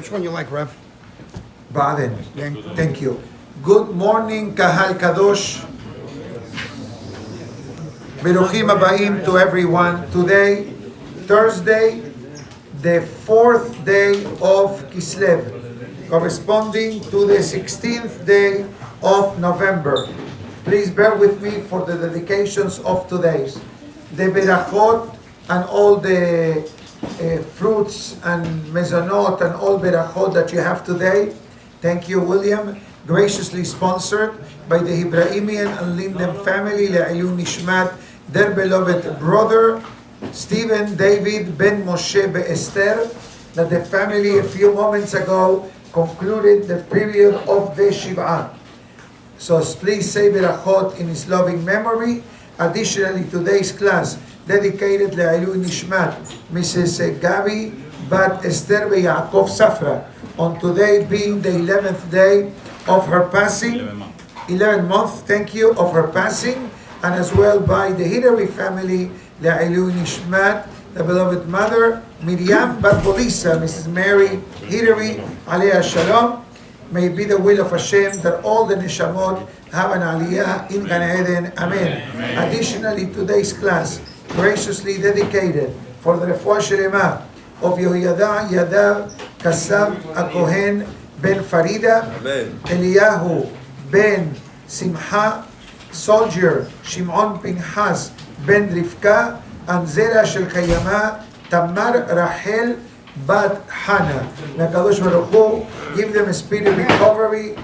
Which one you like, Reb? Baden. Thank you. Good morning, Kahal Kadosh. Beruchim Abayim to everyone. Today, Thursday, the 4th day of Kislev, corresponding to the 16th day of November. Please bear with me for the dedications of today's. The berachot and all the fruits and mezonot and all berachot that you have today. Thank you, William. Graciously sponsored by the Hebraimian and Linden family, Le'ilun Nishmat, their beloved brother, Stephen David Ben Moshe Be'Esther, that the family a few moments ago concluded the period of the Shiv'ah. So please say berachot in his loving memory. Additionally, today's class dedicated Le'ilun Nishmat, Mrs. Gabi Bat Esther Yaakov Safra, on today being the 11th day of her passing, 11 month, thank you, of her passing, and as well by the Hidari family, Le'ilun Nishmat, the beloved mother, Miriam Bat Bolisa, Mrs. Mary Hidari, Aliyah Shalom. May it be the will of Hashem that all the neshamot have an aliyah in Gan Eden. Amen. Additionally, today's class, graciously dedicated for the refuah shelema of Yehoyada Yadav Kasav Akohen Ben Farida, Eliyahu Ben Simcha, soldier Shimon Pinchas Ben Rivka, and Zera Shel Kayama Tamar Rachel Bat Hana. May Kadosh Baruch Hu give them a speedy recovery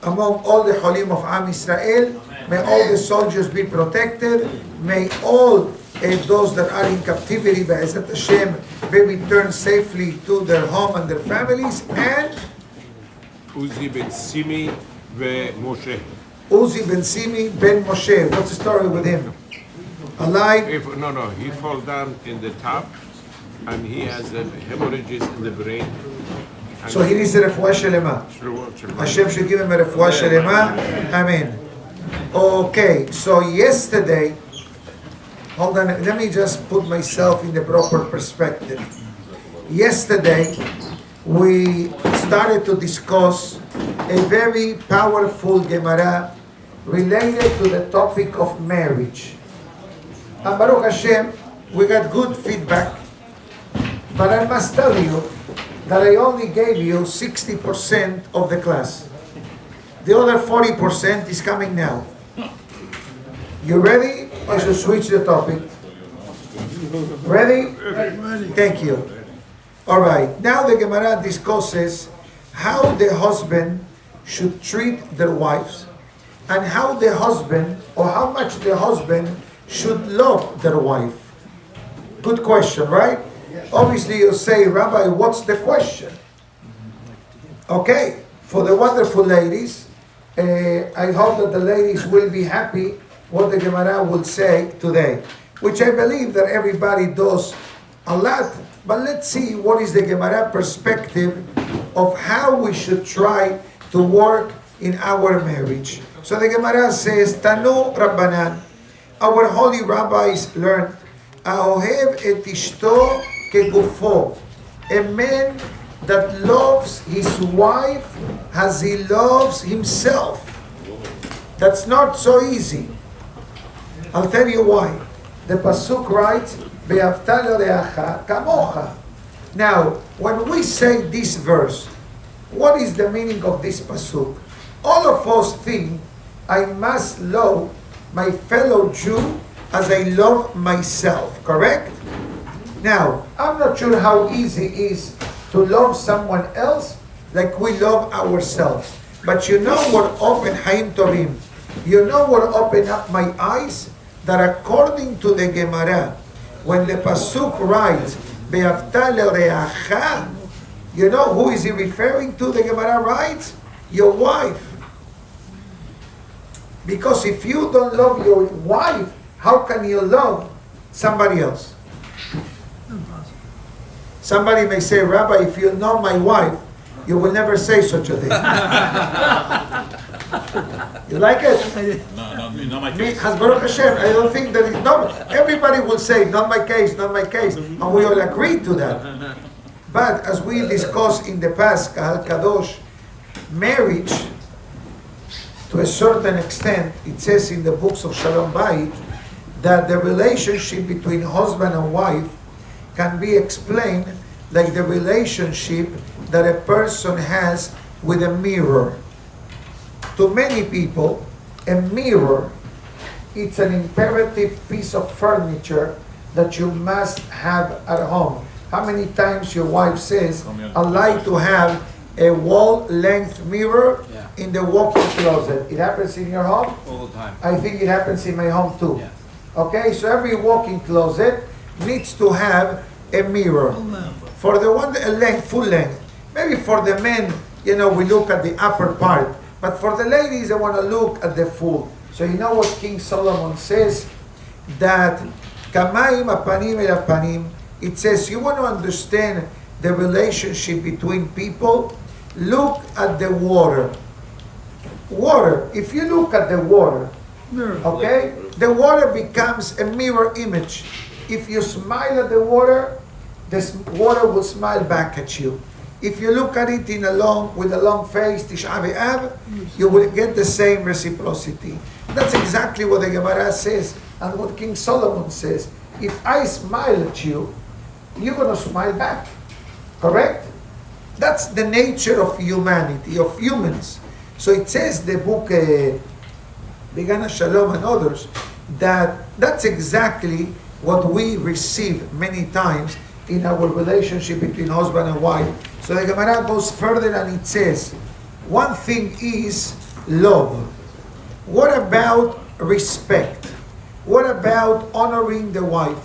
among all the Cholim of Am Israel. May all the soldiers be protected. May all those that are in captivity, Be'ezat Hashem, be returned safely to their home and their families. And Uzi Ben Simi ve Moshe. Uzi Ben Simi Ben Moshe. What's the story with him? Alive? No, he fall down in the top, and he has hemorrhages in the brain. So he needs a refuah shelema. Hashem should give him a refuah shelema. Amen. Okay, so yesterday, hold on, let me just put myself in the proper perspective. Yesterday, we started to discuss a very powerful Gemara related to the topic of marriage. And Baruch Hashem, we got good feedback, but I must tell you that I only gave you 60% of the class. The other 40% is coming now. You ready? I should switch the topic. Ready? Thank you. All right. Now the Gemara discusses how the husband should treat their wives, and how the husband, or how much the husband should love their wife. Good question, right? Obviously you say, Rabbi, what's the question? Okay, for the wonderful ladies, I hope that the ladies will be happy what the Gemara will say today, which I believe that everybody does a lot. But let's see what is the Gemara perspective of how we should try to work in our marriage. So the Gemara says, Tanu Rabbanan, our holy rabbis learned, Aohev et ishto kegufo, a man that loves his wife as he loves himself. That's not so easy. I'll tell you why. The pasuk writes, "Ve'avta l'reacha kamocha." Now, when we say this verse, what is the meaning of this pasuk? All of us think I must love my fellow Jew as I love myself, correct? Now, I'm not sure how easy it is to love someone else like we love ourselves. But you know what opened Haim Tovim? You know what opened up my eyes? That according to the Gemara, when the pasuk writes, Be'avta l'reacha, you know who is he referring to? The Gemara writes, your wife. Because if you don't love your wife, how can you love somebody else? Somebody may say, Rabbi, if you know my wife, you will never say such a thing. You like it? No, not my case. Has Baruch Hashem, I don't think that everybody will say, not my case, not my case. And we all agree to that. But as we discussed in the past, Kahal Kadosh, marriage, to a certain extent, it says in the books of Shalom Bayit, that the relationship between husband and wife can be explained like the relationship that a person has with a mirror. To many people, a mirror, it's an imperative piece of furniture that you must have at home. How many times your wife says, "I'd like to have a wall-length mirror in the walk-in closet"? It happens in your home? All the time. I think it happens in my home too. Yes. Okay, so every walk-in closet needs to have a mirror. For the one, a length, full length. Maybe for the men, we look at the upper part. But for the ladies, they want to look at the full. So you know what King Solomon says? That Kamaim apanim el apanim. It says, you want to understand the relationship between people? Look at the water. Water. If you look at the water, okay, the water becomes a mirror image. If you smile at the water will smile back at you. If you look at it with a long face, Tisha B'Av, you will get the same reciprocity. That's exactly what the Gemara says and what King Solomon says. If I smile at you, you're going to smile back. Correct? That's the nature of humanity, of humans. So it says the book Begana Shalom and others, that's exactly what we receive many times in our relationship between husband and wife. So the Gemara goes further and it says, one thing is love. What about respect? What about honoring the wife?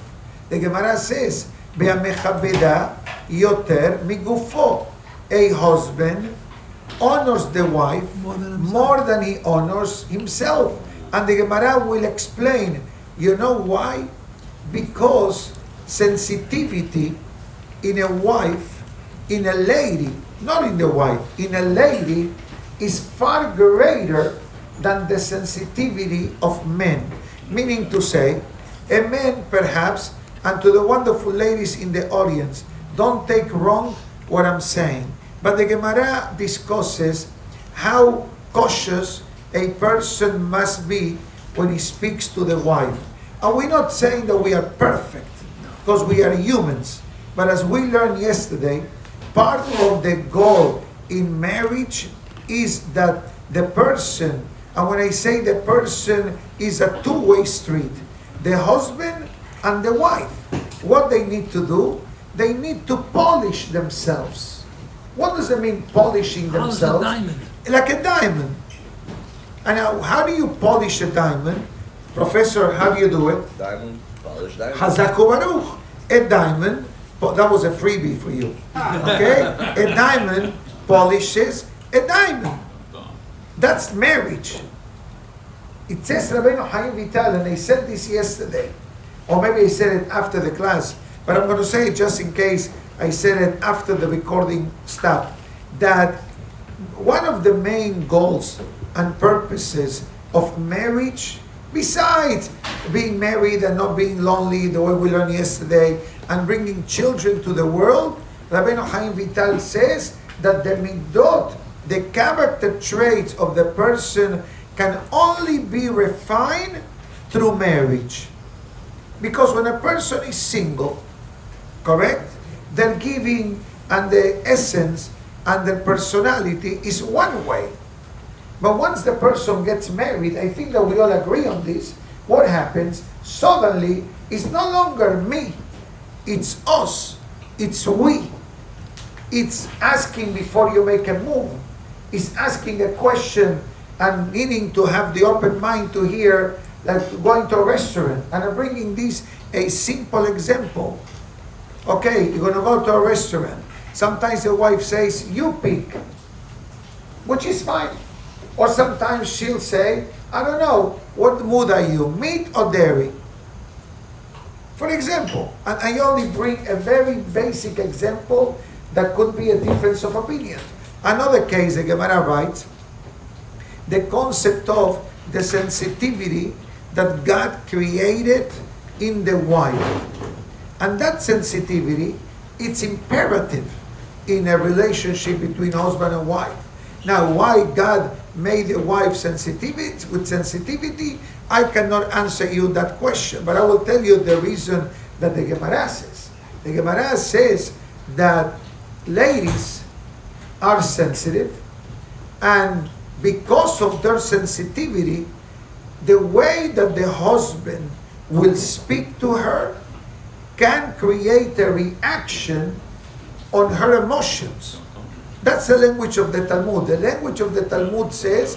The Gemara says, "Be'amechabeda yoter migufo." A husband honors the wife more than he honors himself. And the Gemara will explain, you know why? Because sensitivity in a wife, in a lady, not in the wife, in a lady is far greater than the sensitivity of men. Meaning to say, a man perhaps, and to the wonderful ladies in the audience, don't take wrong what I'm saying. But the Gemara discusses how cautious a person must be when he speaks to the wife. And we're not saying that we are perfect, because we are humans. But as we learned yesterday, part of the goal in marriage is that the person, and when I say the person, is a two-way street, the husband and the wife. What they need to do, they need to polish themselves. What does it mean, polishing themselves? How's a diamond? Like a diamond. And now, how do you polish a diamond? Professor, how do you do it? Diamond, polished diamond. Hazaku Baruch. A diamond, that was a freebie for you. Okay? A diamond polishes a diamond. That's marriage. It says Rabino Chaim Vital, and I said this yesterday, or maybe I said it after the class, but I'm going to say it just in case I said it after the recording stopped, that one of the main goals and purposes of marriage, besides being married and not being lonely, the way we learned yesterday, and bringing children to the world, Rabbeinu Chaim Vital says that the midot, the character traits of the person, can only be refined through marriage. Because when a person is single, correct, their giving and the essence and their personality is one way. But once the person gets married, I think that we all agree on this, what happens? Suddenly, it's no longer me, it's us, it's we. It's asking before you make a move. It's asking a question and needing to have the open mind to hear, like going to a restaurant. And I'm bringing this a simple example. Okay, you're going to go to a restaurant. Sometimes the wife says, you pick, which is fine. Or sometimes she'll say, I don't know, what mood are you, meat or dairy? For example, and I only bring a very basic example that could be a difference of opinion. Another case, the Gemara writes, the concept of the sensitivity that God created in the wife. And that sensitivity It's imperative in a relationship between husband and wife. Now, why God made the wife with sensitivity, I cannot answer you that question, but I will tell you the reason that the Gemara says. The Gemara says that ladies are sensitive, and because of their sensitivity, the way that the husband will speak to her can create a reaction on her emotions. That's the language of the Talmud. The language of the Talmud says,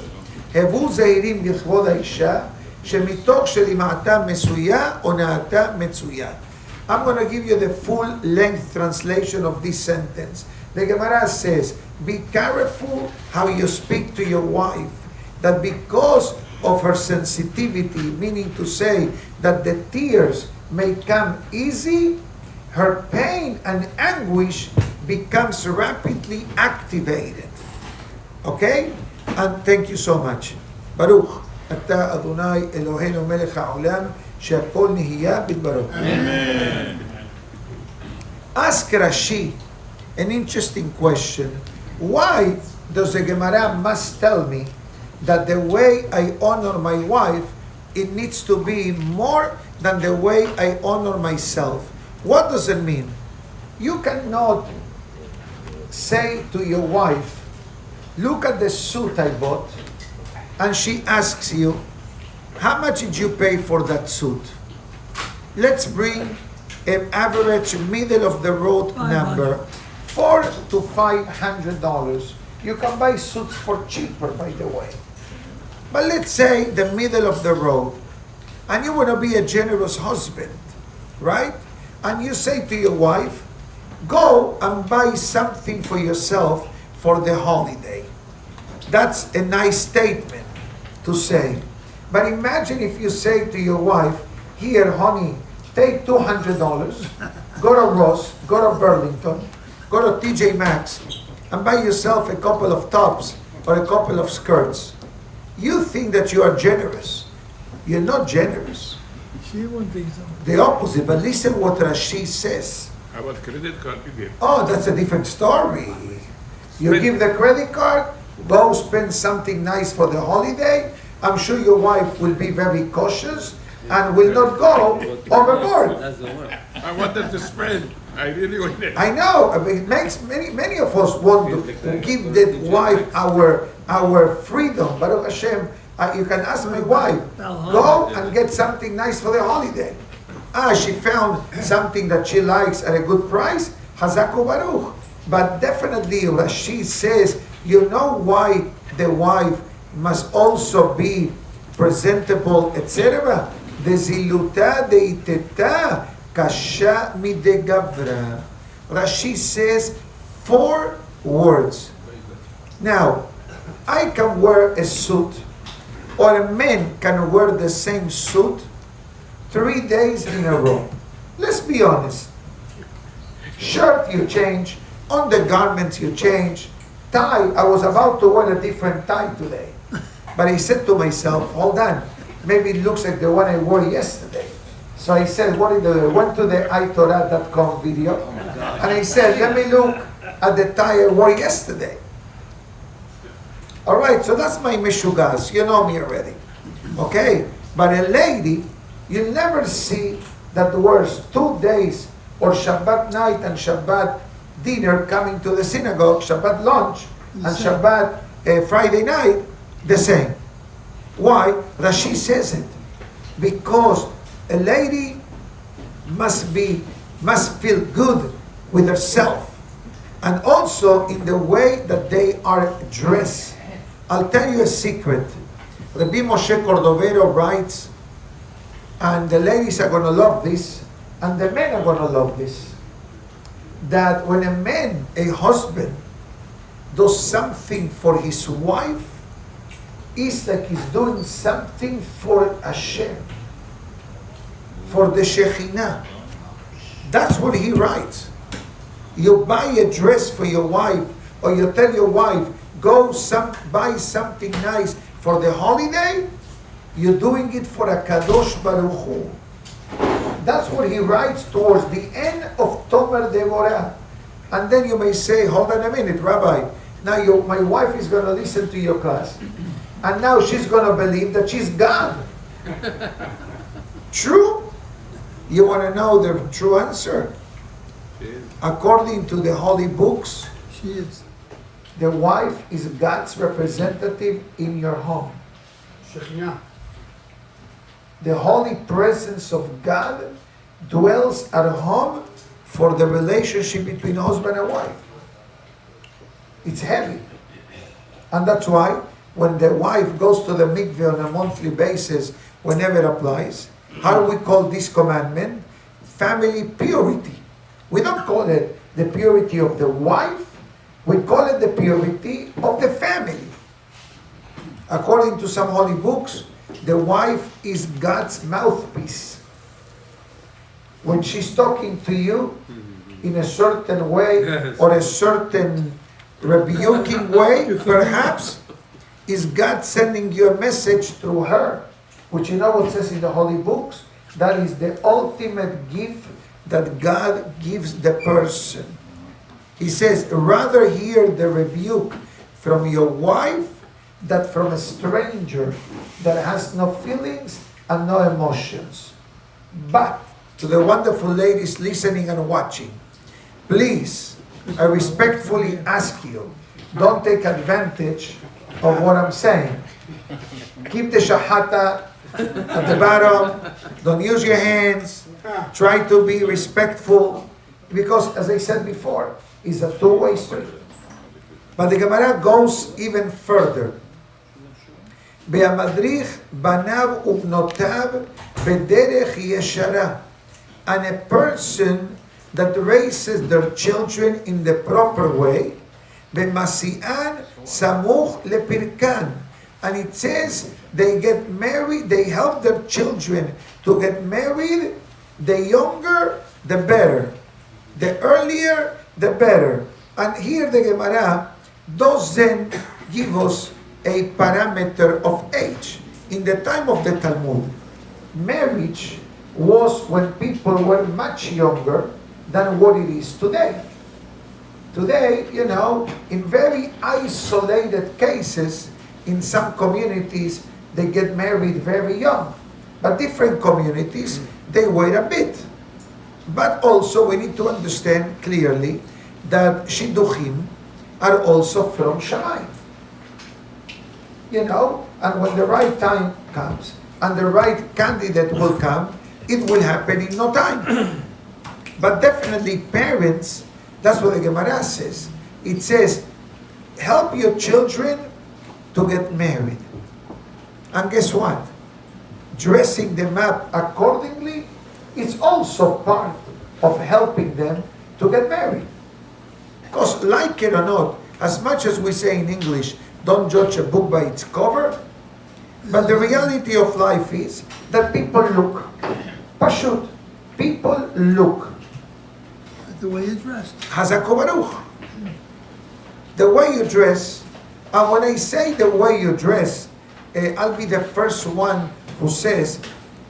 "Hevu zeirim b'chvod ha'isha, shemitoch shelima'ata mesuya ona'ata metsuya." I'm going to give you the full-length translation of this sentence. The Gemara says, be careful how you speak to your wife, that because of her sensitivity, meaning to say that the tears may come easy, her pain and anguish becomes rapidly activated. Okay? And thank you so much. Baruch, Ata Adonai Eloheinu Melech HaOlam, She'akol Nihiya Bidbaro. Amen. Ask Rashi an interesting question. Why does the Gemara must tell me that the way I honor my wife, it needs to be more than the way I honor myself? What does it mean? You cannot say to your wife, look at the suit I bought, and she asks you, how much did you pay for that suit? Let's bring an average middle of the road number, $400 to $500. You can buy suits for cheaper, by the way. But let's say the middle of the road, and you want to be a generous husband, right? And you say to your wife, go and buy something for yourself for the holiday. That's a nice statement to say. But imagine if you say to your wife, here, honey, take $200, go to Ross, go to Burlington, go to TJ Maxx, and buy yourself a couple of tops or a couple of skirts. You think that you are generous. You're not generous. She won't think so. The opposite, but listen what Rashi says. How about credit card you give? Oh, that's a different story. You give the credit card, go spend something nice for the holiday. I'm sure your wife will be very cautious and will not go overboard. I wanted to spend. I really wanted. I know. I mean, it makes many of us want to give the wife our freedom. Baruch Hashem, you can ask my wife, go and get something nice for the holiday. She found something that she likes at a good price. Hazaku Baruch. But definitely Rashi says, you know why the wife must also be presentable, etc. Deziluta deiteta kasha midegavra. Rashi says 4 words. Now, I can wear a suit, or a man can wear the same suit 3 days in a row. Let's be honest. Shirt you change, undergarments you change, tie. I was about to wear a different tie today, but I said to myself, hold on, maybe it looks like the one I wore yesterday. So I said, went to the iTorah.com video, and I said, let me look at the tie I wore yesterday. All right, so that's my mishugas. You know me already. Okay? But a lady, you'll never see that wears 2 days or Shabbat night and Shabbat dinner coming to the synagogue, Shabbat lunch, and Shabbat Friday night, the same. Why? Rashi says it. Because a lady must feel good with herself. And also in the way that they are dressed. I'll tell you a secret. Rabbi Moshe Cordovero writes, and the ladies are going to love this, and the men are going to love this, that when a husband, does something for his wife, it's like he's doing something for Hashem, for the Shekhinah. That's what he writes. You buy a dress for your wife, or you tell your wife, go buy something nice for the holiday, you're doing it for a Kadosh Baruch Hu. That's what he writes towards the end of Tomer Devora. And then you may say, hold on a minute, Rabbi, now my wife is going to listen to your class, and now she's going to believe that she's God. True? You want to know the true answer? According to the holy books, She is. the wife is God's representative in your home. Shekhinah. The holy presence of God dwells at home for the relationship between husband and wife. It's heavy. And that's why when the wife goes to the mikveh on a monthly basis, whenever it applies, how do we call this commandment? Family purity. We don't call it the purity of the wife, we call it the purity of the family. According to some holy books, the wife is God's mouthpiece. When she's talking to you in a certain way, or a certain rebuking way, perhaps, is God sending you a message through her. Which you know what says in the holy books? That is the ultimate gift that God gives the person. He says, rather hear the rebuke from your wife than from a stranger that has no feelings and no emotions. But to the wonderful ladies listening and watching, please, I respectfully ask you, don't take advantage of what I'm saying. Keep the shahata at the bottom. Don't use your hands. Try to be respectful, because as I said before, it's a two-way street. But the Gemara goes even further. Be'amadrich banav ubnotav bederech yeshara. And a person that raises their children in the proper way, be'masi'an samuch lepirkan. And it says they get married, they help their children to get married. The younger, the better. The earlier, the better. And here the Gemara doesn't give us a parameter of age. In the time of the Talmud, marriage was when people were much younger than what it is today. Today, you know, in very isolated cases, in some communities, they get married very young. But different communities, they wait a bit. But also we need to understand clearly that shidduchim are also from Shamayim. You know, and when the right time comes, and the right candidate will come, it will happen in no time. But definitely parents, that's what the Gemara says. It says, help your children to get married. And guess what? Dressing them up accordingly is also part of helping them to get married. Because like it or not, as much as we say in English, don't judge a book by its cover, but the reality of life is that people look. Pashut. People look. The way you're dressed. Hazako Baruch. The way you dress, and when I say the way you dress, I'll be the first one who says,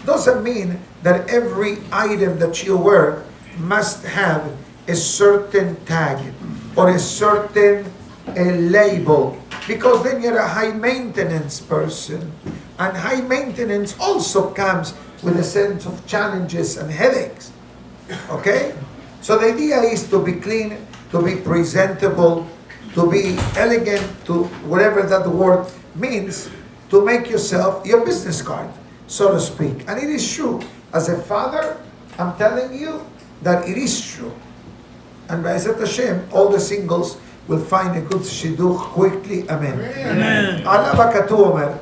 doesn't mean that every item that you wear must have a certain tag or a certain label, because then you're a high maintenance person, and high maintenance also comes with a sense of challenges and headaches. Okay? So the idea is to be clean, to be presentable, to be elegant, to whatever that word means, to make yourself your business card, so to speak. And it is true. As a father, I'm telling you that it is true. And by Zat Hashem, all the singles will find a good shidduch quickly. Amen. Amen. Allah Bakatu Omer.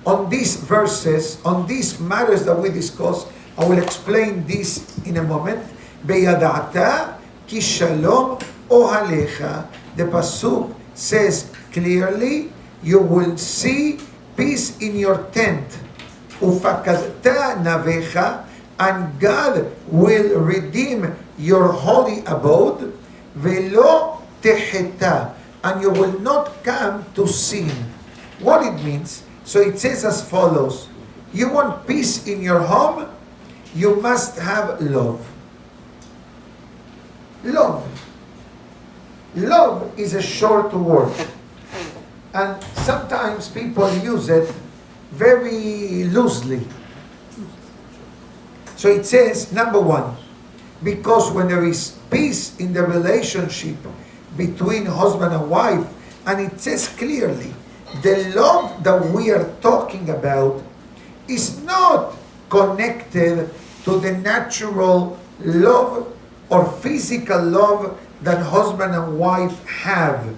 On these verses, on these matters that we discuss, I will explain this in a moment. Beyadata ki shalom ohalecha. The pasuk says clearly, you will see peace in your tent. Ufakadta navecha, and God will redeem your holy abode. Velo teheta, and you will not come to sin. What it means? So it says as follows: you want peace in your home? you must have love. Love. Love is a short word. And sometimes people use it very loosely. So it says, number one, because when there is peace in the relationship between husband and wife, and it says clearly, the love that we are talking about is not connected to the natural love or physical love that husband and wife have.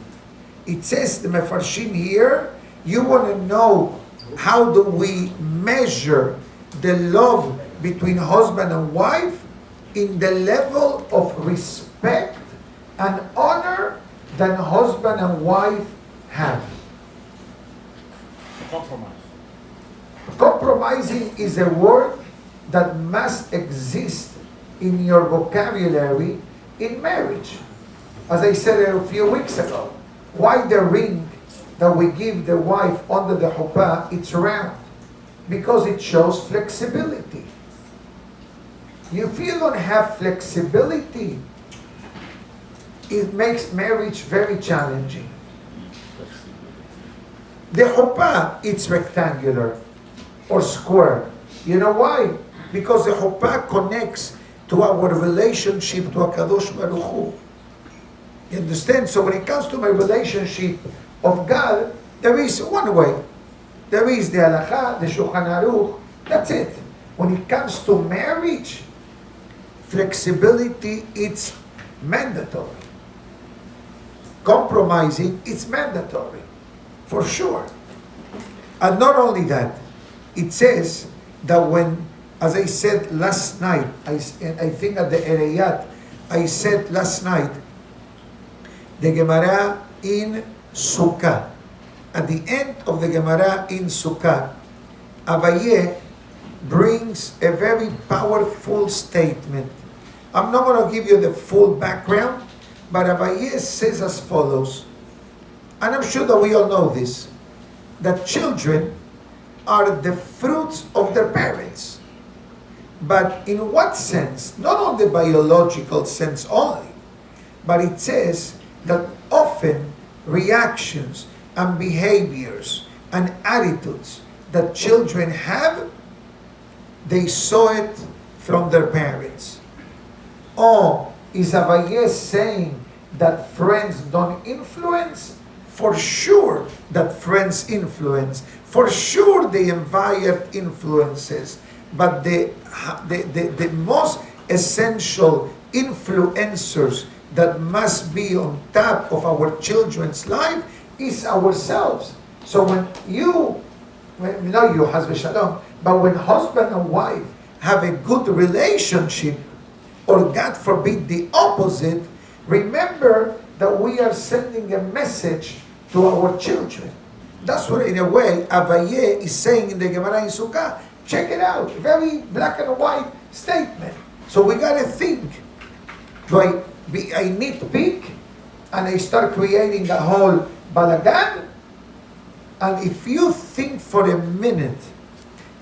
It says, the Mefarshim here, you want to know how do we measure the love between husband and wife in the level of respect and honor that husband and wife have. Compromise. Compromising is a word that must exist in your vocabulary in marriage. As I said a few weeks ago, why the ring that we give the wife under the chuppah, it's round? Because it shows flexibility. If you don't have flexibility, it makes marriage very challenging. The chuppah, it's rectangular or square. You know why? Because the chuppah connects to our relationship to HaKadosh Baruch Hu. You understand? So when it comes to my relationship of God, there is one way. There is the halakha, the Shulchan Aruch, that's it. When it comes to marriage, flexibility, it's mandatory. Compromising, it's mandatory, for sure. And not only that, it says that when, as I said last night, I think at the Ereyat, I said last night, the Gemara in Sukkah, at the end of the Gemara in Sukkah, Abaye brings a very powerful statement. I'm not going to give you the full background, but Abaye says as follows, and I'm sure that we all know this, that children are the fruits of their parents. But in what sense? Not on the biological sense only, but it says that often reactions and behaviors and attitudes that children have, they saw it from their parents. Or is Abaye saying that friends don't influence? For sure that friends influence. For sure the environment influences. But the most essential influencers that must be on top of our children's life is ourselves. So when you, not you, Hazbe Shalom, but when husband and wife have a good relationship, or God forbid the opposite, remember that we are sending a message to our children. That's what, in a way, Abaye is saying in the Gemara in Sukkah. Check it out. Very black and white statement. So we got to think. Do I nitpick and I start creating a whole balagan? And if you think for a minute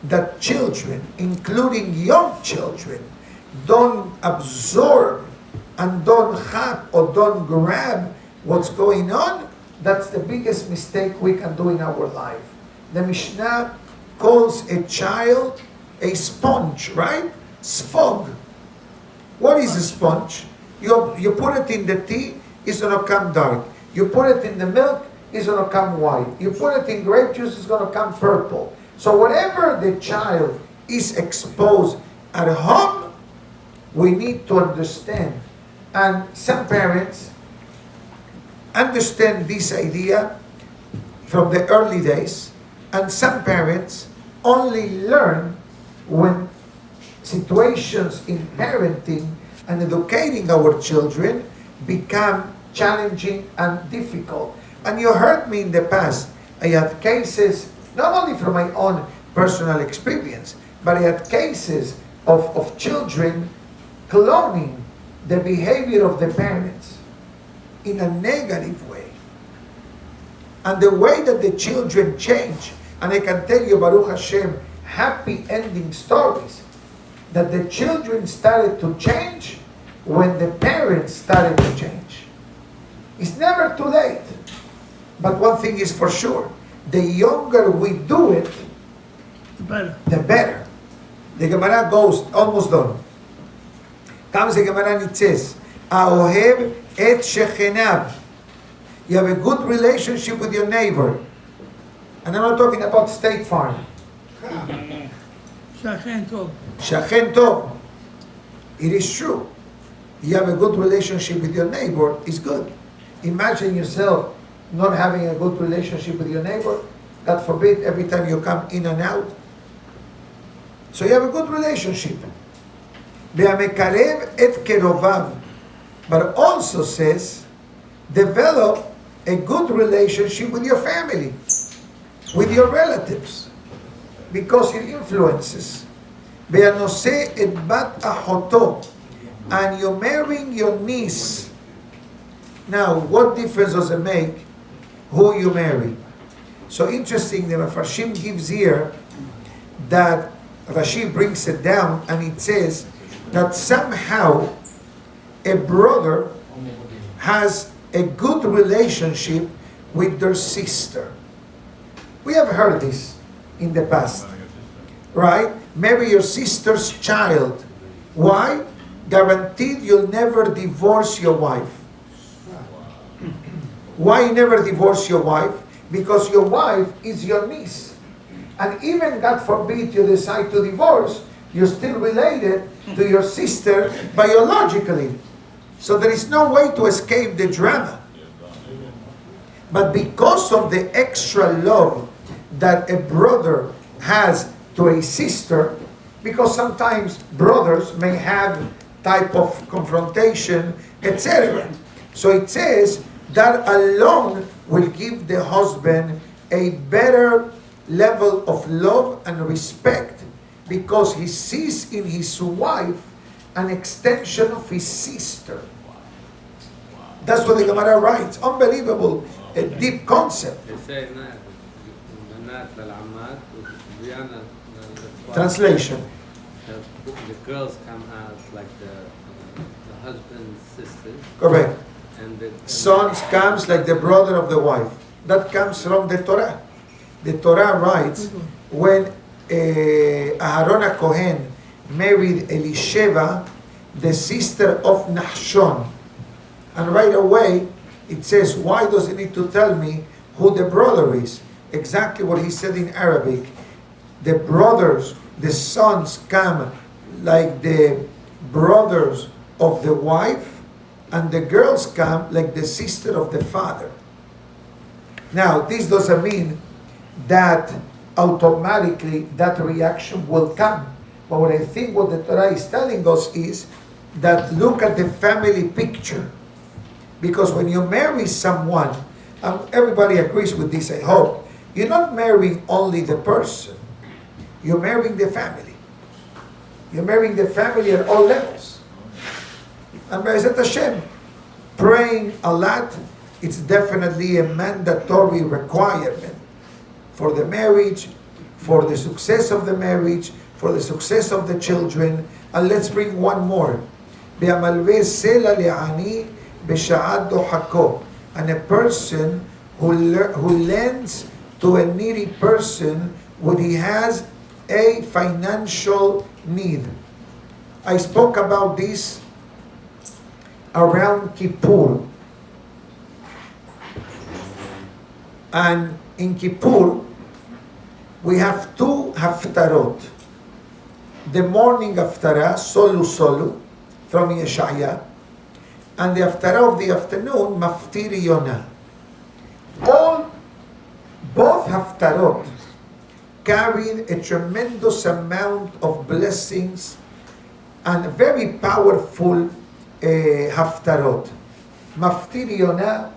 that children, including young children, don't absorb and don't have or don't grab what's going on, that's the biggest mistake we can do in our life. The Mishnah calls a child a sponge, right? Sfog. What is a sponge? You put it in the tea, it's going to come dark. You put it in the milk, it's going to come white. You put it in grape juice, it's going to come purple. So whatever the child is exposed at home, we need to understand. And some parents understand this idea from the early days, and some parents only learn when situations in parenting and educating our children become challenging and difficult. And you heard me in the past, I had cases, not only from my own personal experience, but I had cases of children cloning the behavior of the parents in a negative way. And the way that the children change, and I can tell you, Baruch Hashem, happy ending stories. that the children started to change when the parents started to change. It's never too late. But one thing is for sure, the younger we do it, The better. the better. The Gemara goes, almost done. Comes the Gemara and it says, Aohev et shechenav. You have a good relationship with your neighbor. And I'm not talking about State Farm. Shachen Tov. Shachen tov. It is true. You have a good relationship with your neighbor, it's good. Imagine yourself not having a good relationship with your neighbor. God forbid, every time you come in and out. So you have a good relationship. Ve'amekarev et kerovav. But also says, develop a good relationship with your family, with your relatives, because it influences. Ve'anose et bat achoto. And you're marrying your niece. Now, what difference does it make who you marry? So interesting, the Mefarshim gives here that Rashi brings it down and it says that somehow a brother has a good relationship with their sister. We have heard this in the past, right? Marry your sister's child. Why? Guaranteed you'll never divorce your wife. Why you never divorce your wife? Because your wife is your niece. And even, God forbid, you decide to divorce, you're still related to your sister biologically. So there is no way to escape the drama. But because of the extra love that a brother has to a sister, because sometimes brothers may have type of confrontation, etc. So it says that alone will give the husband a better level of love and respect, because he sees in his wife an extension of his sister. That's what the Gemara writes. Unbelievable, a deep concept. Translation. The girls come out like the husband's sisters. Correct. And the Sons comes like the brother of the wife. That comes from the Torah. The Torah writes when Aharon HaKohen married Elisheva, the sister of Nahshon. And right away it says, why does it need to tell me who the brother is? Exactly what he said in Arabic. The brothers, the sons come like the brothers of the wife, and the girls come like the sister of the father. Now, this doesn't mean that automatically that reaction will come. But what I think what the Torah is telling us is that look at the family picture. Because when you marry someone, everybody agrees with this, I hope, you're not marrying only the person. You're marrying the family. You're marrying the family at all levels. And Be'ezat Hashem, praying a lot, it's definitely a mandatory requirement for the marriage, for the success of the marriage, for the success of the children. And let's bring one more. And a person who lends to a needy person when he has a financial need. I spoke about this around Kippur. And in Kippur, we have two haftarot. The morning haftara, Solu Solu, from Yeshaya, and the haftarah of the afternoon, Maftiri Yonah. Both haftarot carried a tremendous amount of blessings and very powerful haftarot. Maftiri Yonah,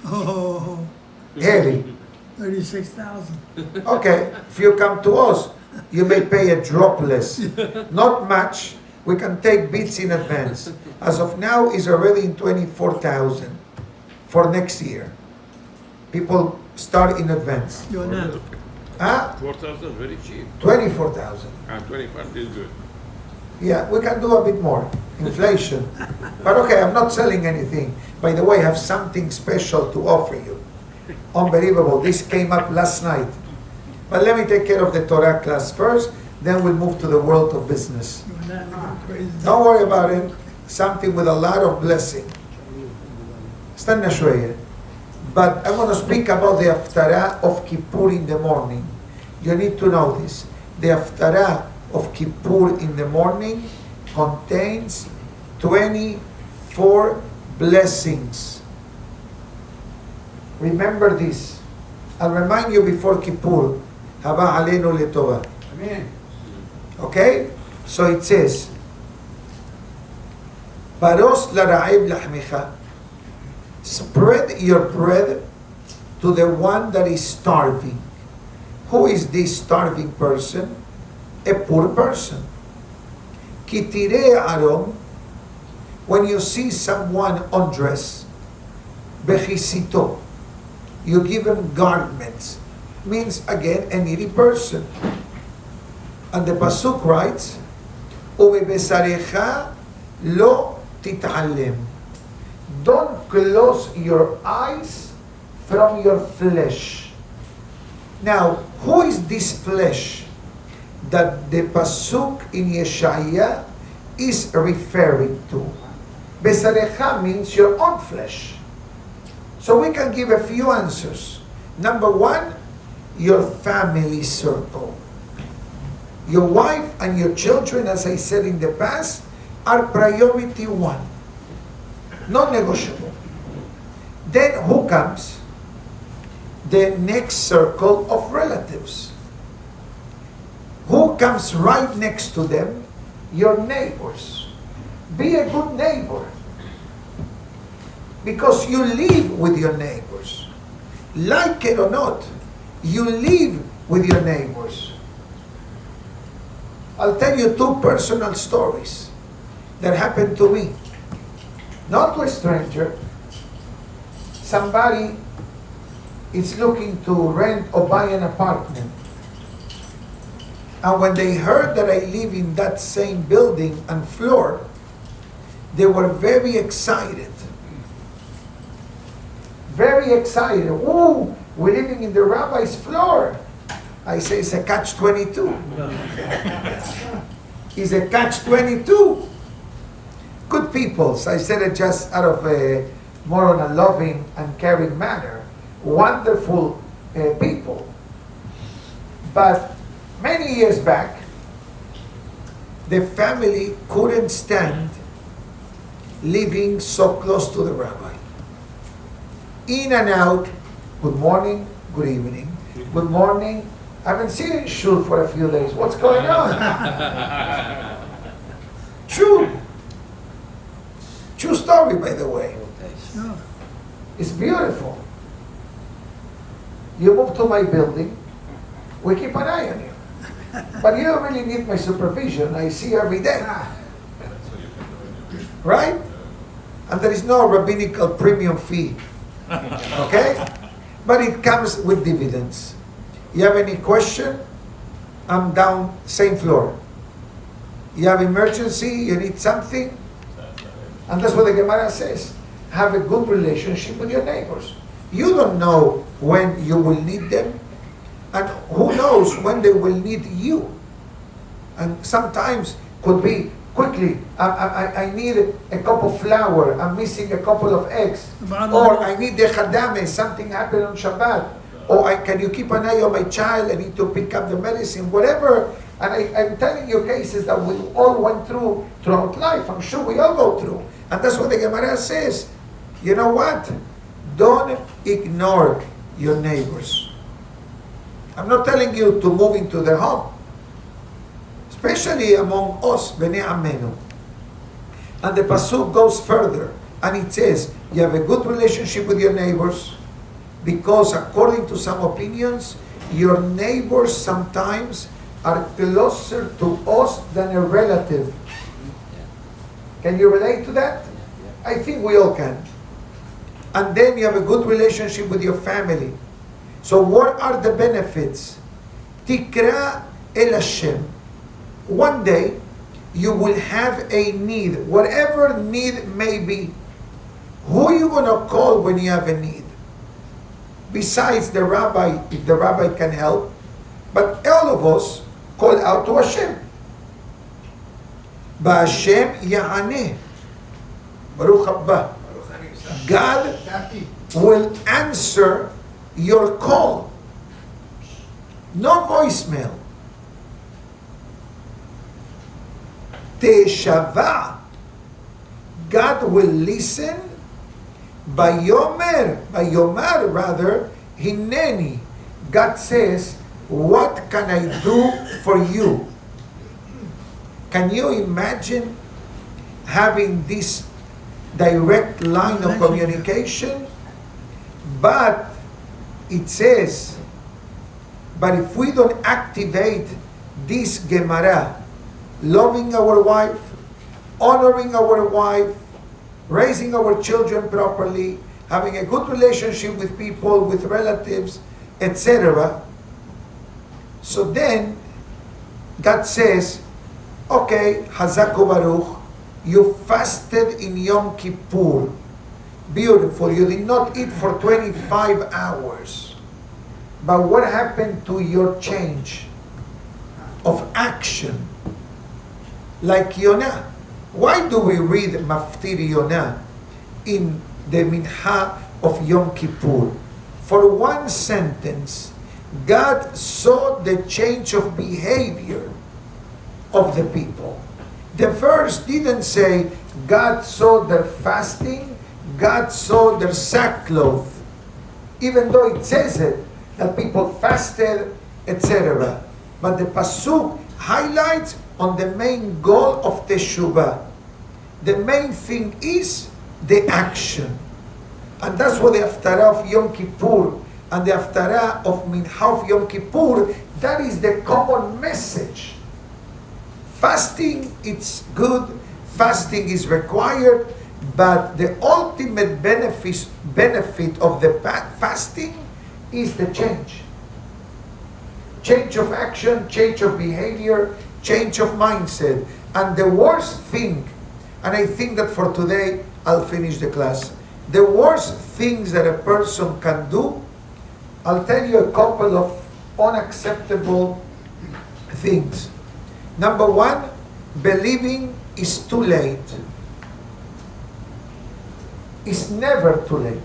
Oh, heavy. 36,000. Okay, if you come to us, you may pay a drop less. Not much. We can take bits in advance. As of now, is already in 24,000 for next year. People start in advance. You're not. 4,000, very cheap. 24,000. 25 is good. Yeah, we can do a bit more. Inflation. But okay, I'm not selling anything. By the way, I have something special to offer you. Unbelievable. This came up last night. But let me take care of the Torah class first, then we'll move to the world of business. Don't worry about it. Something with a lot of blessing. استنى شوية. But I want to speak about the Aventura of Kippur in the morning. You need to know this. The Aventura of Kippur in the morning contains 24 blessings. Remember this. I'll remind you before Kippur. Haba alenu letova. Amen. Okay? So it says, Paros lara'ib lahmicha. Spread your bread to the one that is starving. Who is this starving person? A poor person. Kitire arom. When you see someone undressed, bechisito, you give him garments. Means again a needy person. And the pasuk writes, "Ubebesarecha lo tit'alem." Don't close your eyes from your flesh. Now, who is this flesh that the pasuk in Yeshaya is referring to? Besarecha means your own flesh. So we can give a few answers. Number one, your family circle. Your wife and your children, as I said in the past, are priority one. Non-negotiable. Then who comes? The next circle of relatives. Who comes right next to them? Your neighbors. Be a good neighbor. Because you live with your neighbors. Like it or not, you live with your neighbors. I'll tell you two personal stories that happened to me. Not to a stranger. Somebody is looking to rent or buy an apartment. And when they heard that I live in that same building and floor, they were very excited. Very excited. Ooh, we're living in the rabbi's floor. I say it's a catch-22. It's a catch-22. Good people. So I said it just out of a more on a loving and caring manner. Wonderful people. But many years back, the family couldn't stand living so close to the rabbi. In and out, good morning, good evening, good morning. I haven't seen you in shul for a few days. What's going on? True. True story, by the way. It's beautiful. You move to my building, we keep an eye on you. But you don't really need my supervision. I see you every day. Right? And there is no rabbinical premium fee. Okay? But it comes with dividends. You have any question? I'm down, same floor. You have emergency, you need something? And that's what the Gemara says. Have a good relationship with your neighbors. You don't know when you will need them, and who knows when they will need you. And sometimes could be quickly, I need a cup of flour, I'm missing a couple of eggs, or I need the chadame, something happened on Shabbat, or can you keep an eye on my child, I need to pick up the medicine, whatever. And I'm telling you cases that we all went through throughout life. I'm sure we all go through. And that's what the Gemara says. You know what? Don't ignore your neighbors. I'm not telling you to move into their home. Especially among us, Bnei Amenu. And the Pasuk goes further. And it says, you have a good relationship with your neighbors. Because according to some opinions, your neighbors sometimes are closer to us than a relative. Can you relate to that? I think we all can. And then you have a good relationship with your family. So what are the benefits? Tikra el Hashem. One day, you will have a need, whatever need may be. Who are you going to call when you have a need? Besides the rabbi, if the rabbi can help, but all of us call out to Hashem. Ba'Hashem ya'aneh. Baruch haba. God will answer your call. No voicemail. Teshava. God will listen. Bayomar rather, Hineni. God says, what can I do for you? Can you imagine having this direct line of communication? But it says, but if we don't activate this Gemara, loving our wife, honoring our wife, raising our children properly, having a good relationship with people, with relatives, etc. So then, God says, okay, Hazaku Baruch, you fasted in Yom Kippur. Beautiful. You did not eat for 25 hours. But what happened to your change of action? Like Yonah. Why do we read Maftir Yonah in the Mincha of Yom Kippur? For one sentence, God saw the change of behavior of the people. The verse didn't say God saw their fasting, God saw their sackcloth, even though it says it, that people fasted, etc. But the Pasuk highlights on the main goal of Teshuvah. The main thing is the action. And that's what the Haftarah of Yom Kippur and the Haftarah of Mincha of Yom Kippur, that is the common message. Fasting, it's good. Fasting is required. But the ultimate benefit of the fasting is the change. Change of action, change of behavior, change of mindset. And the worst thing, and I think that for today, I'll finish the class. The worst things that a person can do, I'll tell you a couple of unacceptable things. Number one, believing is too late. It's never too late.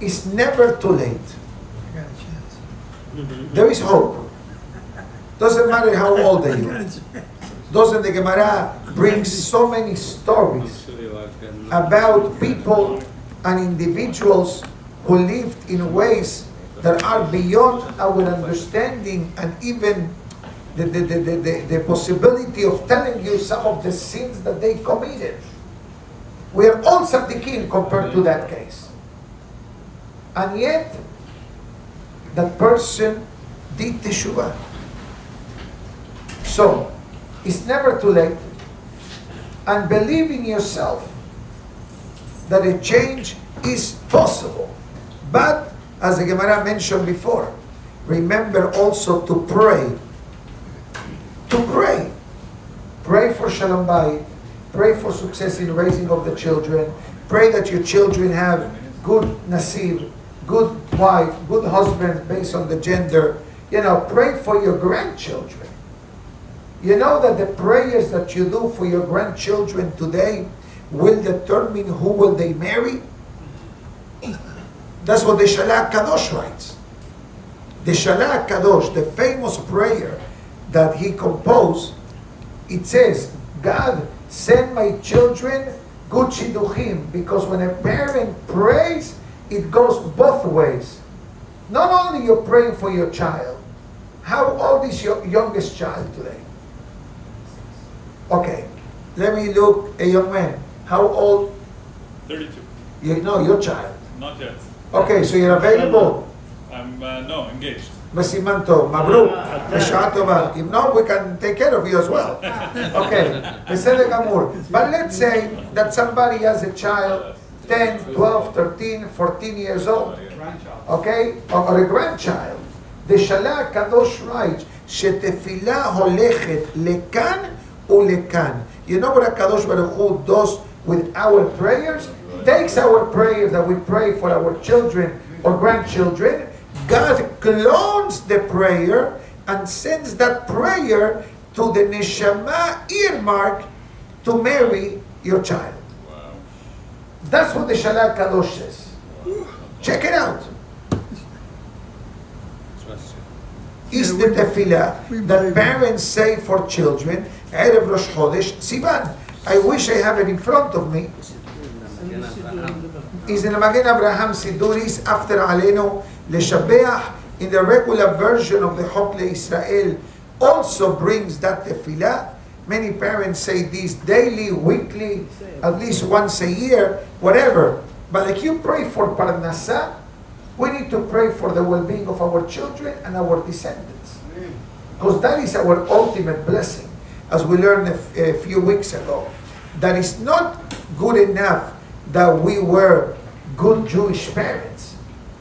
It's never too late. I got a chance. There is hope. Doesn't matter how old I are you. got a chance. Doesn't the Gemara bring so many stories about people and individuals who lived in ways that are beyond our understanding and even the possibility of telling you some of the sins that they committed. We are all tzaddikim compared to that case. And yet, that person did teshuvah. So, it's never too late. And believe in yourself that a change is possible. But, as the Gemara mentioned before, remember also to pray. To pray. Pray for Shalom Bayit. Pray for success in raising of the children. Pray that your children have good nasib, good wife, good husband based on the gender. Pray for your grandchildren. You know that the prayers that you do for your grandchildren today will determine who will they marry? That's what the Shalach Kadosh writes. The Shalach Kadosh, the famous prayer that he composed, it says, God, send my children good shidduchim, because when a parent prays, it goes both ways. Not only you're praying for your child. How old is your youngest child today? Okay, let me look, a young man. How old? 32. Your child. Not yet. Okay, so you're available. I'm no engaged. Masimanto, mabruk, b'sha'ah tova. If not, we can take care of you as well. Okay, beseder gamur. But let's say that somebody has a child, 10, 12, 13, 14 years old. Okay, or a grandchild. The Shalach Kadosh writes שתפילה הולכת לכאן ולכאן. You know what HaKadosh Baruch Hu does with our prayers? Takes our prayers that we pray for our children or grandchildren, God clones the prayer and sends that prayer to the neshama earmark to marry your child. Wow. That's what the Shalat Kadosh says. Check it out. Trust Is the tefillah that parents say for children, Erev Rosh Chodesh Sivan. I wish I have it in front of me. Is in the Magen Abraham Siduris after Alenu Leshabeach in the regular version of the Chok Israel also brings that tefillah. Many parents say this daily, weekly, at least once a year, whatever. But like you pray for Parnasa, we need to pray for the well-being of our children and our descendants. Because that is our ultimate blessing. As we learned a few weeks ago, that is not good enough that we were good Jewish parents.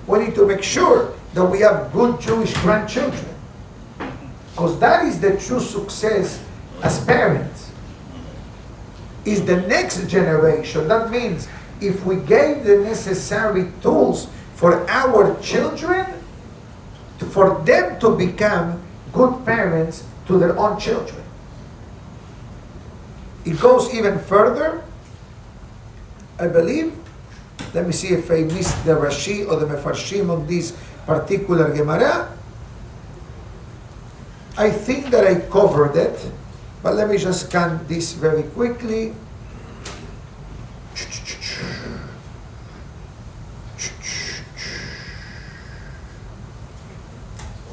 We need to make sure that we have good Jewish grandchildren. Because that is the true success as parents. Is the next generation. That means if we gave the necessary tools for our children, for them to become good parents to their own children. It goes even further. I believe, let me see if I missed the Rashi or the Mefarshim on this particular Gemara. I think that I covered it, but let me just scan this very quickly.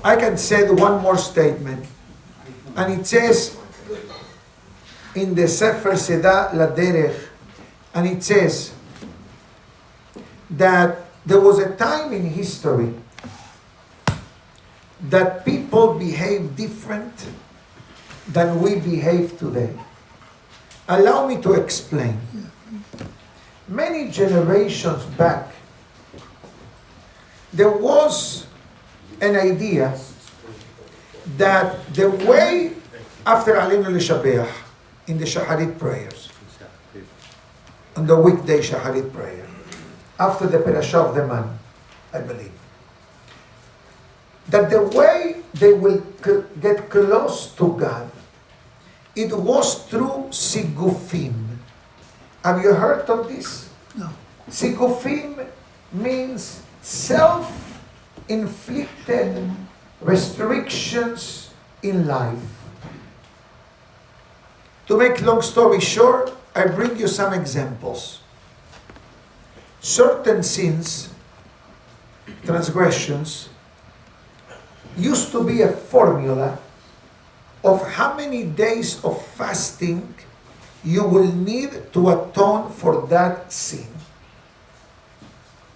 I can say one more statement, and it says in the Sefer Seda La Derech, and it says that there was a time in history that people behave different than we behave today. Allow me to explain. Many generations back, there was an idea that the way after Alinu L'Shabeach in the Shacharit prayers, on the weekday Shacharit prayer, after the Parashah of the Man, I believe, that the way they will get close to God, it was through Sigufim. Have you heard of this? No. Sigufim means self-inflicted restrictions in life. To make long story short, I bring you some examples. Certain sins, transgressions, used to be a formula of how many days of fasting you will need to atone for that sin.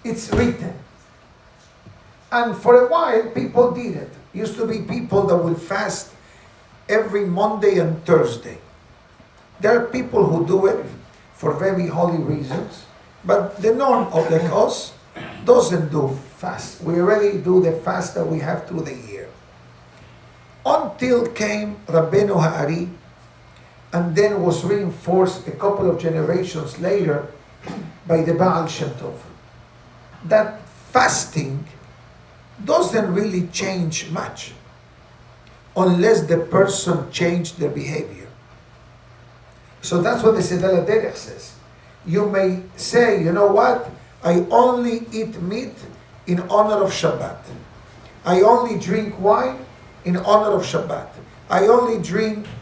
It's written. And for a while, people did it. Used to be people that will fast every Monday and Thursday. There are people who do it for very holy reasons, but the norm of the cause doesn't do fast. We already do the fast that we have through the year. Until came Rabbeinu Ha'ari, and then was reinforced a couple of generations later by the Baal Shem Tov, that fasting doesn't really change much unless the person changed their behavior. So that's what the Sedala Derech says. You may say, you know what? I only eat meat in honor of Shabbat. I only drink wine in honor of Shabbat. I only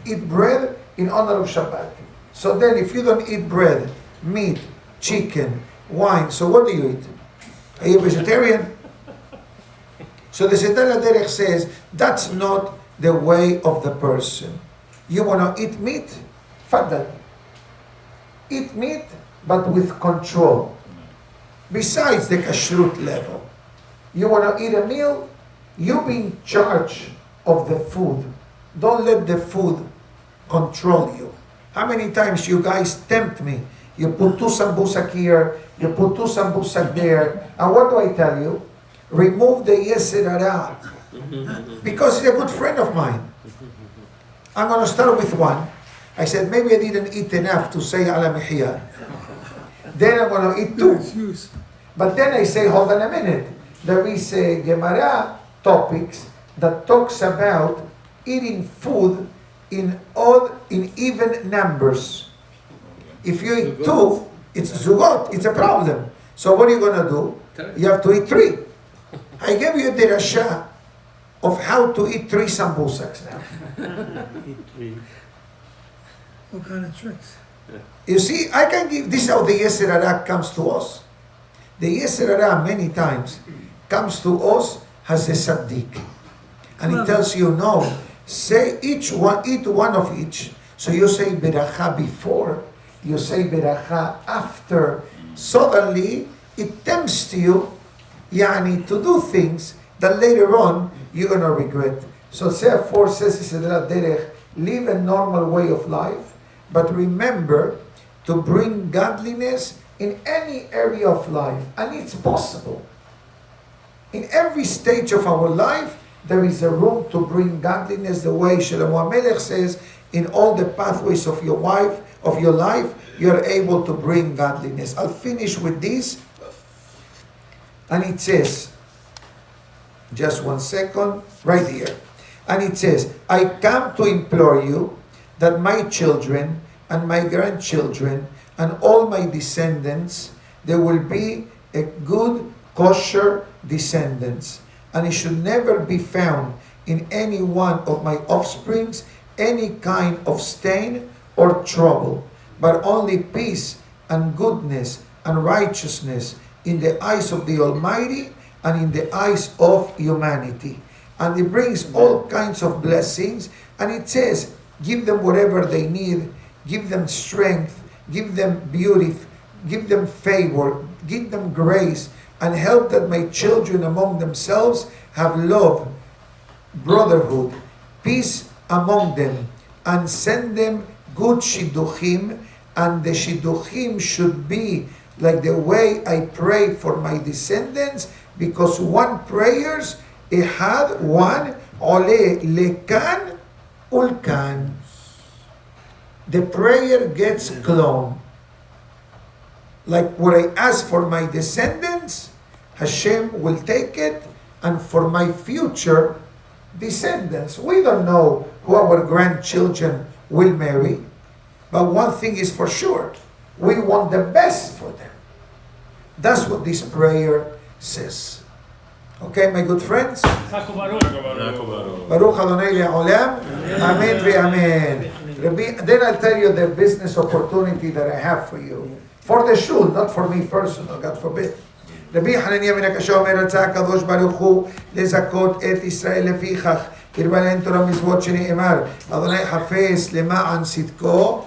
eat bread in honor of Shabbat. So then if you don't eat bread, meat, chicken, wine, so what do you eat? Are you a vegetarian? So the Sedala Derech says, that's not the way of the person. You want to eat meat? Faddal. Eat meat, but with control. Besides the kashrut level. You want to eat a meal? You be in charge of the food. Don't let the food control you. How many times you guys tempt me? You put 2 sambusak here, you put 2 sambusak there, and what do I tell you? Remove the Yetzer Hara because he's a good friend of mine. I'm going to start with one. I said, maybe I didn't eat enough to say ala mihya. Then I'm going to eat Good two. excuse. But then I say, hold on a minute. There is a Gemara topics that talks about eating food in even numbers. If you eat two, it's zugot, it's a problem. So what are you going to do? You have to eat three. I gave you a derasha of how to eat three sambusaks now. What kind of tricks? You see, I can give, this is how the Yetzer Hara comes to us. The Yetzer Hara many times comes to us as a tzaddik. And he tells you, no, say eat one of each. So you say beracha before, you say beracha after. Suddenly, it tempts you, yani, to do things that later on you're going to regret. So therefore, says Yisrael Derech, live a normal way of life, but remember to bring godliness in any area of life. And it's possible. In every stage of our life, there is a room to bring godliness, the way Shlomo HaMelech says, in all the pathways of your life, you are able to bring godliness. I'll finish with this. And it says, just 1 second, right here. And it says, I come to implore you that my children and my grandchildren and all my descendants, there will be a good, kosher descendants. And it should never be found in any one of my offsprings any kind of stain or trouble, but only peace and goodness and righteousness in the eyes of the Almighty and in the eyes of humanity. And it brings all kinds of blessings. And it says, give them whatever they need, give them strength, give them beauty, give them favor, give them grace, and help that my children among themselves have love, brotherhood, peace among them, and send them good shidduchim. And the shidduchim should be like the way I pray for my descendants, because one prayers, ehad, one, ole lekan ulkan. The prayer gets cloned. Like what I ask for my descendants, Hashem will take it, and for my future descendants. We don't know who our grandchildren will marry, but one thing is for sure, we want the best for them. That's what this prayer says. Okay, my good friends? Baruch Adonai Le'olam. Amen ve'amen. Then I'll tell you the business opportunity that I have for you. For the shul, not for me personal, God forbid. רבי חנניה בן הקשה אומר, רצה הקדוש ברוך הוא לזכות את ישראל לפיכך, הרבה להם תורה מצוות שנאמר, אדוני חפש למען צדקו